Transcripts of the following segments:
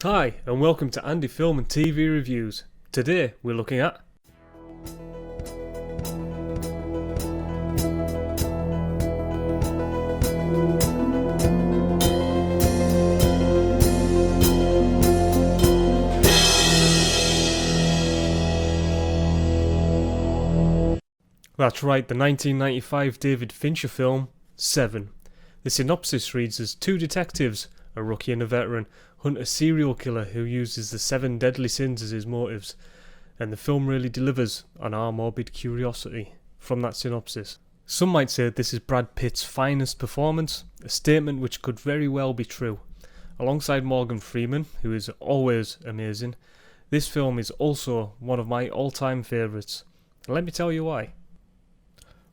Hi, and welcome to Andy Film and TV Reviews. Today we're looking at That's right, the 1995 David Fincher film, Se7en. The synopsis reads as two detectives, a rookie and a veteran, hunt a serial killer who uses the 7 deadly sins as his motives, and the film really delivers on our morbid curiosity from that synopsis. Some might say that this is Brad Pitt's finest performance, a statement which could very well be true. Alongside Morgan Freeman, who is always amazing, this film is also one of my all-time favourites. And let me tell you why.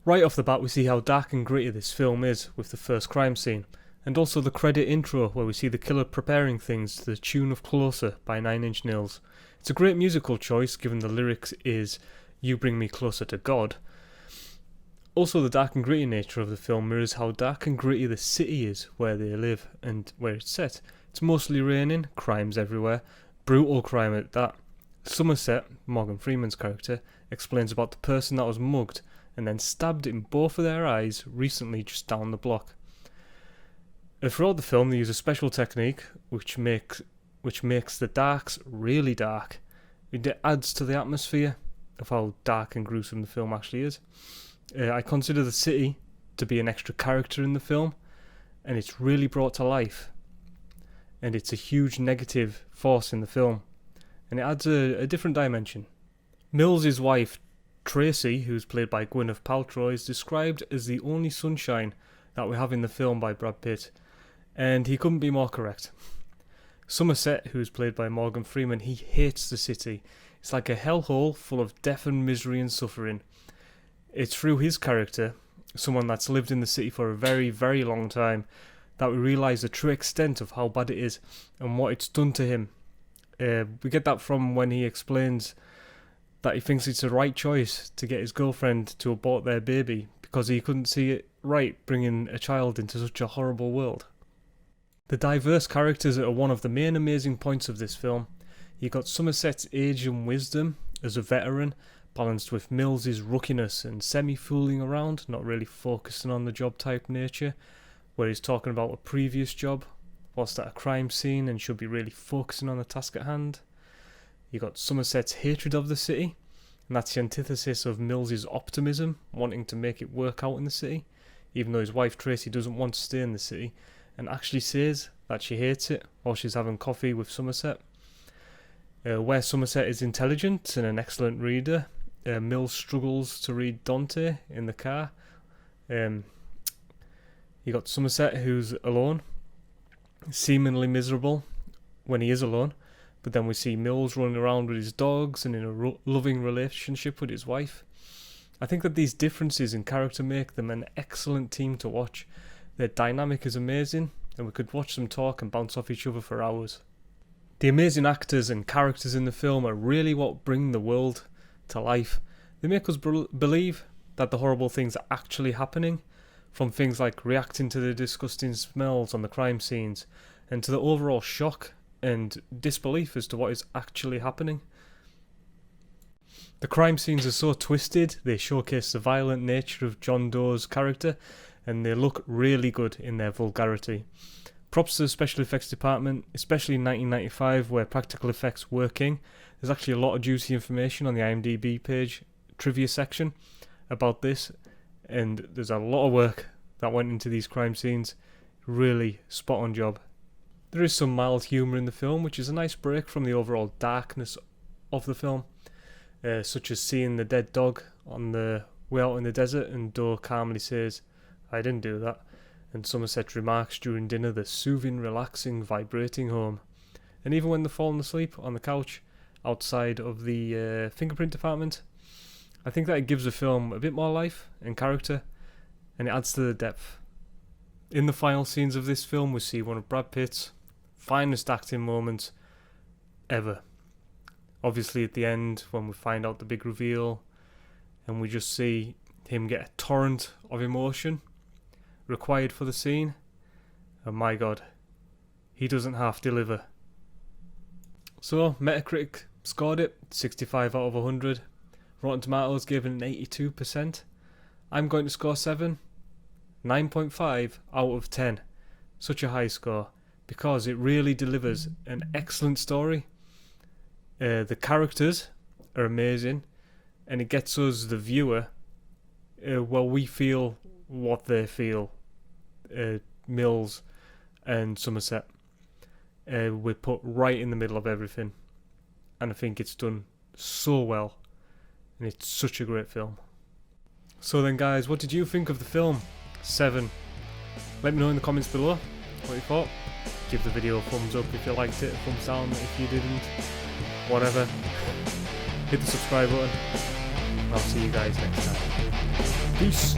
Right off the bat we see how dark and gritty this film is with the first crime scene, and also the credit intro where we see the killer preparing things to the tune of Closer by 9 Inch Nails. It's a great musical choice given the lyrics is "You bring me closer to God." Also the dark and gritty nature of the film mirrors how dark and gritty the city is where they live and where it's set. It's mostly raining, crimes everywhere, brutal crime at that. Somerset, Morgan Freeman's character, explains about the person that was mugged and then stabbed in both of their eyes recently just down the block. Throughout the film they use a special technique which makes the darks really dark. It adds to the atmosphere of how dark and gruesome the film actually is. I consider the city to be an extra character in the film, and it's really brought to life. And it's a huge negative force in the film, and it adds a different dimension. Mills's wife, Tracy, who's played by Gwyneth Paltrow, is described as the only sunshine that we have in the film by Brad Pitt, and he couldn't be more correct. Somerset, who's played by Morgan Freeman, he hates the city. It's like a hellhole full of death and misery and suffering. It's through his character, someone that's lived in the city for a very, very long time, that we realise the true extent of how bad it is and what it's done to him. We get that from when he explains that he thinks it's the right choice to get his girlfriend to abort their baby because he couldn't see it right bringing a child into such a horrible world. The diverse characters are one of the main amazing points of this film. You got Somerset's age and wisdom as a veteran, balanced with Mills's rookiness and semi-fooling around, not really focusing on the job type nature, where he's talking about a previous job whilst at a crime scene and should be really focusing on the task at hand. You got Somerset's hatred of the city, and that's the antithesis of Mills's optimism, wanting to make it work out in the city, even though his wife Tracy doesn't want to stay in the city, and actually says that she hates it while she's having coffee with Somerset. Where Somerset is intelligent and an excellent reader, Mills struggles to read Dante in the car. You got Somerset who's alone, seemingly miserable when he is alone, but then we see Mills running around with his dogs and in a loving relationship with his wife. I think that these differences in character make them an excellent team to watch. Their dynamic is amazing, and we could watch them talk and bounce off each other for hours. The amazing actors and characters in the film are really what bring the world to life. They make us believe that the horrible things are actually happening, from things like reacting to the disgusting smells on the crime scenes, and to the overall shock and disbelief as to what is actually happening. The crime scenes are so twisted, they showcase the violent nature of John Doe's character, and they look really good in their vulgarity. Props to the special effects department, especially in 1995 where practical effects were king. There's actually a lot of juicy information on the IMDb page, trivia section, about this, and there's a lot of work that went into these crime scenes. Really spot on job. There is some mild humour in the film, which is a nice break from the overall darkness of the film, such as seeing the dead dog on the way out in the desert and Doe calmly says, "I didn't do that," and Somerset remarks during dinner the soothing, relaxing, vibrating home. And even when they're falling asleep on the couch outside of the fingerprint department, I think that it gives the film a bit more life and character, and it adds to the depth. In the final scenes of this film we see one of Brad Pitt's finest acting moments ever. Obviously at the end when we find out the big reveal and we just see him get a torrent of emotion required for the scene, and my god, he doesn't half deliver. So Metacritic scored it 65 out of 100. Rotten Tomatoes gave it an 82%. I'm going to score 7, 9.5 out of 10. Such a high score because it really delivers an excellent story. The characters are amazing, and it gets us, the viewer, we feel what they feel. Mills and Somerset. We're put right in the middle of everything, and I think it's done so well, and it's such a great film. So then guys, what did you think of the film 7? Let me know in the comments below what you thought. Give the video a thumbs up if you liked it, a thumbs down if you didn't, whatever. Hit the subscribe button. I'll see you guys next time. Peace.